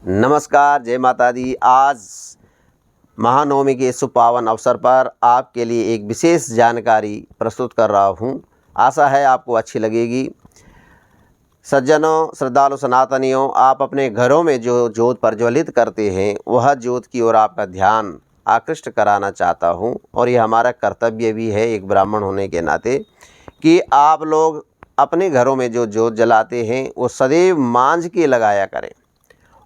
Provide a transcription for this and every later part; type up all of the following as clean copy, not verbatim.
नमस्कार, जय माता दी। आज महानवमी के सुपावन अवसर पर आपके लिए एक विशेष जानकारी प्रस्तुत कर रहा हूँ। आशा है आपको अच्छी लगेगी। सज्जनों, श्रद्धालु, सनातनियों, आप अपने घरों में जो ज्योत प्रज्वलित करते हैं वह ज्योत की ओर आपका ध्यान आकृष्ट कराना चाहता हूँ। और ये हमारा कर्तव्य भी है एक ब्राह्मण होने के नाते कि आप लोग अपने घरों में जो ज्योत जलाते हैं वो सदैव मांझ के लगाया करें।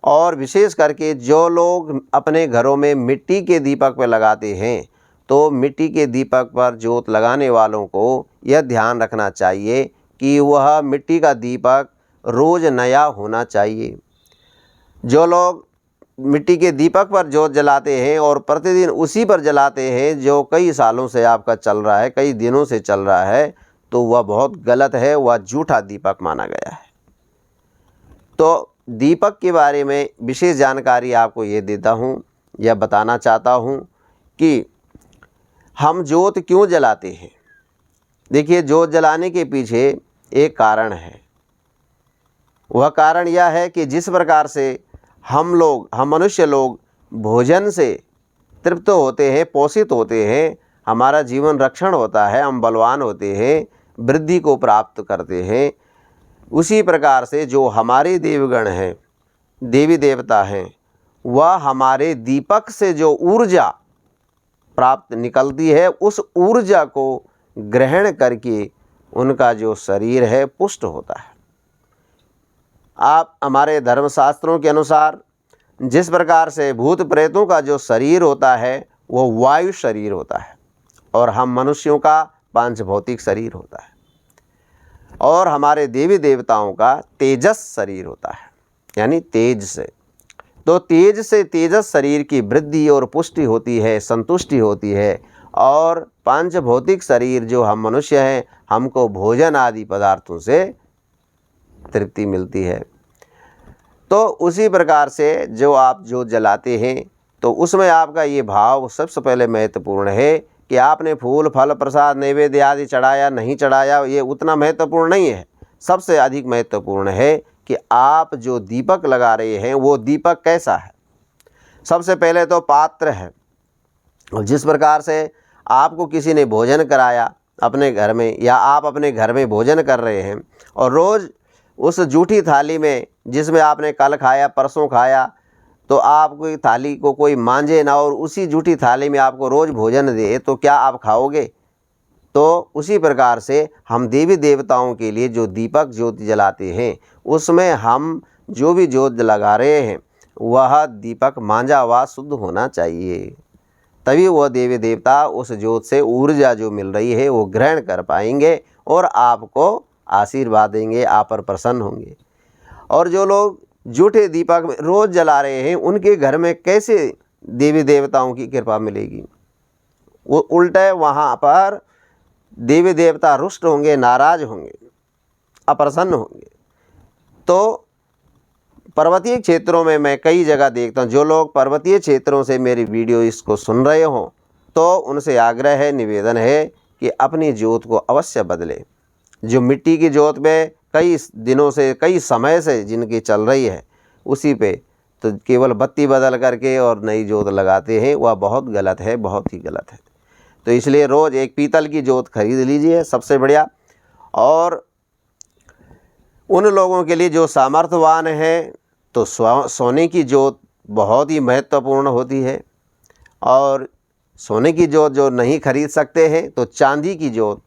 और विशेष करके जो लोग अपने घरों में मिट्टी के दीपक पर लगाते हैं तो मिट्टी के दीपक पर ज्योत लगाने वालों को यह ध्यान रखना चाहिए कि वह मिट्टी का दीपक रोज़ नया होना चाहिए। जो लोग मिट्टी के दीपक पर ज्योत जलाते हैं और प्रतिदिन उसी पर जलाते हैं जो कई सालों से आपका चल रहा है, कई दिनों से चल रहा है, तो वह बहुत गलत है, वह झूठा दीपक माना गया है। तो दीपक के बारे में विशेष जानकारी आपको ये देता हूँ, यह बताना चाहता हूँ कि हम ज्योत क्यों जलाते हैं। देखिए, ज्योत जलाने के पीछे एक कारण है। वह कारण यह है कि जिस प्रकार से हम मनुष्य लोग भोजन से तृप्त होते हैं, पोषित होते हैं, हमारा जीवन रक्षण होता है, हम बलवान होते हैं, वृद्धि को प्राप्त करते हैं, उसी प्रकार से जो हमारे देवगण हैं, देवी देवता हैं, वह हमारे दीपक से जो ऊर्जा प्राप्त निकलती है उस ऊर्जा को ग्रहण करके उनका जो शरीर है पुष्ट होता है। आप हमारे धर्मशास्त्रों के अनुसार जिस प्रकार से भूत प्रेतों का जो शरीर होता है वो वायु शरीर होता है और हम मनुष्यों का पांच भौतिक शरीर होता है, और हमारे देवी देवताओं का तेजस शरीर होता है, यानी तेज से। तो तेज से तेजस शरीर की वृद्धि और पुष्टि होती है, संतुष्टि होती है, और पांच भौतिक शरीर जो हम मनुष्य हैं, हमको भोजन आदि पदार्थों से तृप्ति मिलती है। तो उसी प्रकार से जो आप ज्योत जलाते हैं तो उसमें आपका ये भाव सबसे पहले महत्वपूर्ण है कि आपने फूल, फल, प्रसाद, नैवेद्य आदि चढ़ाया नहीं चढ़ाया, ये उतना महत्वपूर्ण नहीं है। सबसे अधिक महत्वपूर्ण है कि आप जो दीपक लगा रहे हैं वो दीपक कैसा है। सबसे पहले तो पात्र है। और जिस प्रकार से आपको किसी ने भोजन कराया अपने घर में, या आप अपने घर में भोजन कर रहे हैं और रोज़ उस जूठी थाली में जिसमें आपने कल खाया, परसों खाया, तो आपको थाली को कोई मांझे ना और उसी जूठी थाली में आपको रोज़ भोजन दे तो क्या आप खाओगे? तो उसी प्रकार से हम देवी देवताओं के लिए जो दीपक ज्योति जलाते हैं उसमें हम जो भी ज्योत लगा रहे हैं वह दीपक मांझा हुआ शुद्ध होना चाहिए, तभी वह देवी देवता उस ज्योत से ऊर्जा जो मिल रही है वो ग्रहण कर पाएंगे और आपको आशीर्वाद देंगे, आप पर प्रसन्न होंगे। और जो लोग झूठे दीपक में रोज़ जला रहे हैं उनके घर में कैसे देवी देवताओं की कृपा मिलेगी? वो उल्टे वहाँ पर देवी देवता रुष्ट होंगे, नाराज होंगे, अप्रसन्न होंगे। तो पर्वतीय क्षेत्रों में मैं कई जगह देखता हूँ, जो लोग पर्वतीय क्षेत्रों से मेरी वीडियो इसको सुन रहे हों तो उनसे आग्रह है, निवेदन है कि अपनी ज्योत को अवश्य बदलें। जो मिट्टी की ज्योत में कई दिनों से, कई समय से जिनकी चल रही है, उसी पे तो केवल बत्ती बदल करके और नई ज्योत लगाते हैं, वह बहुत गलत है, बहुत ही गलत है। तो इसलिए रोज़ एक पीतल की ज्योत खरीद लीजिए, सबसे बढ़िया। और उन लोगों के लिए जो सामर्थ्यवान हैं तो सोने की ज्योत बहुत ही महत्वपूर्ण होती है, और सोने की ज्योत जो नहीं खरीद सकते हैं तो चांदी की ज्योत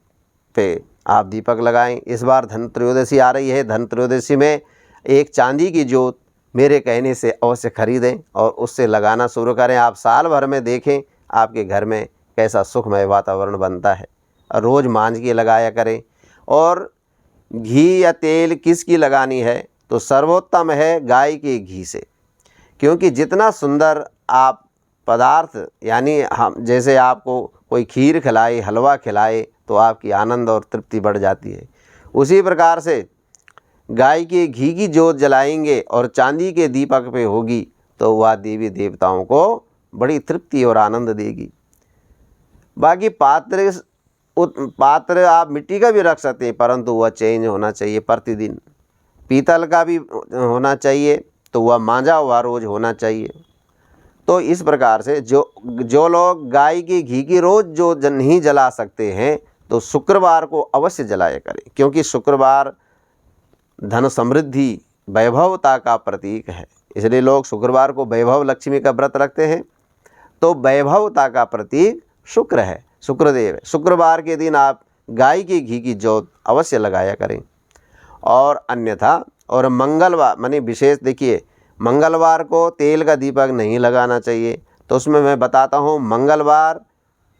पे आप दीपक लगाएं। इस बार धन त्रयोदशी आ रही है, धन त्रयोदशी में एक चांदी की ज्योत मेरे कहने से अवश्य खरीदें और उससे लगाना शुरू करें। आप साल भर में देखें आपके घर में कैसा सुखमय वातावरण बनता है। और रोज़ मांझ के लगाया करें। और घी या तेल किसकी लगानी है तो सर्वोत्तम है गाय के घी से, क्योंकि जितना सुंदर आप पदार्थ, यानी हम जैसे आपको कोई खीर खिलाए, हलवा खिलाए तो आपकी आनंद और तृप्ति बढ़ जाती है, उसी प्रकार से गाय के घी की ज्योत जलाएंगे और चांदी के दीपक पे होगी तो वह देवी देवताओं को बड़ी तृप्ति और आनंद देगी। बाकी पात्र आप मिट्टी का भी रख सकते हैं, परंतु वह चेंज होना चाहिए प्रतिदिन। पीतल का भी होना चाहिए, तो वह मांझा हुआ रोज़ होना चाहिए। तो इस प्रकार से जो लोग गाय के घी की रोज़ जो नहीं जला सकते हैं तो शुक्रवार को अवश्य जलाया करें, क्योंकि शुक्रवार धन समृद्धि वैभवता का प्रतीक है। इसलिए लोग शुक्रवार को वैभव लक्ष्मी का व्रत रखते हैं। तो वैभवता का प्रतीक शुक्र है, शुक्रदेव है। शुक्रवार के दिन आप गाय के घी की जोत अवश्य लगाया करें। और अन्यथा और मंगलवार माने विशेष देखिए, मंगलवार को तेल का दीपक नहीं लगाना चाहिए। तो उसमें मैं बताता हूँ, मंगलवार,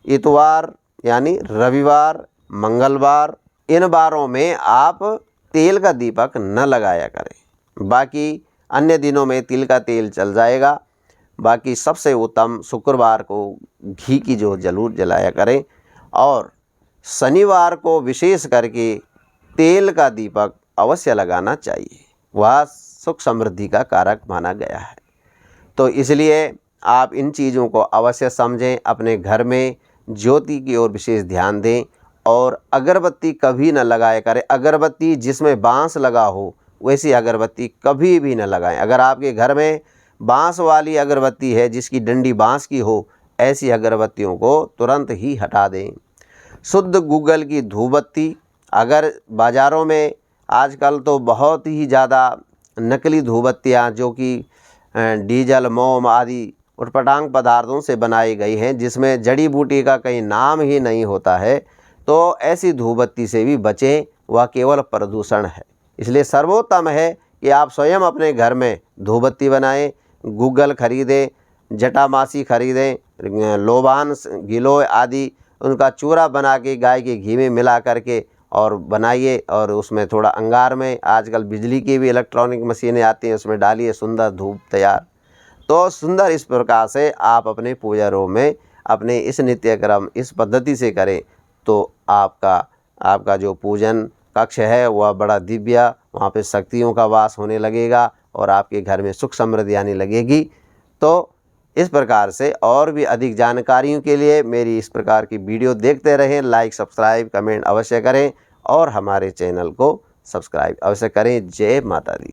इतवार यानी रविवार, मंगलवार, इन बारों में आप तेल का दीपक न लगाया करें। बाकी अन्य दिनों में तिल का तेल चल जाएगा। बाकी सबसे उत्तम शुक्रवार को घी की जो जरूर जलाया करें। और शनिवार को विशेष करके तेल का दीपक अवश्य लगाना चाहिए, वह सुख समृद्धि का कारक माना गया है। तो इसलिए आप इन चीज़ों को अवश्य समझें, अपने घर में ज्योति की ओर विशेष ध्यान दें। और अगरबत्ती कभी न लगाया करें। अगरबत्ती जिसमें बांस लगा हो वैसी अगरबत्ती कभी भी न लगाएं। अगर आपके घर में बांस वाली अगरबत्ती है, जिसकी डंडी बांस की हो, ऐसी अगरबत्तियों को तुरंत ही हटा दें। शुद्ध गूगल की धूपबत्ती, अगर बाज़ारों में आजकल तो बहुत ही ज़्यादा नकली धूपबत्तियाँ जो कि डीजल, मोम आदि उटपटांग पदार्थों से बनाई गई हैं, जिसमें जड़ी बूटी का कहीं नाम ही नहीं होता है, तो ऐसी धूपबत्ती से भी बचें, वह केवल प्रदूषण है। इसलिए सर्वोत्तम है कि आप स्वयं अपने घर में धूपबत्ती बनाएं, गूगल खरीदें, जटामासी खरीदें, लोबान, गिलोय आदि उनका चूरा बना के गाय के घी में मिला करके और बनाइए। और उसमें थोड़ा अंगार में, आजकल बिजली की भी इलेक्ट्रॉनिक मशीनें आती हैं, उसमें डालिए, सुंदर धूप तैयार। तो सुंदर इस प्रकार से आप अपने पूजा रूम में अपने इस नित्यक्रम इस पद्धति से करें तो आपका जो पूजन कक्ष है वह बड़ा दिव्य, वहाँ पे शक्तियों का वास होने लगेगा और आपके घर में सुख समृद्धि आने लगेगी। तो इस प्रकार से और भी अधिक जानकारियों के लिए मेरी इस प्रकार की वीडियो देखते रहें। लाइक, सब्सक्राइब, कमेंट अवश्य करें और हमारे चैनल को सब्सक्राइब अवश्य करें। जय माता दी।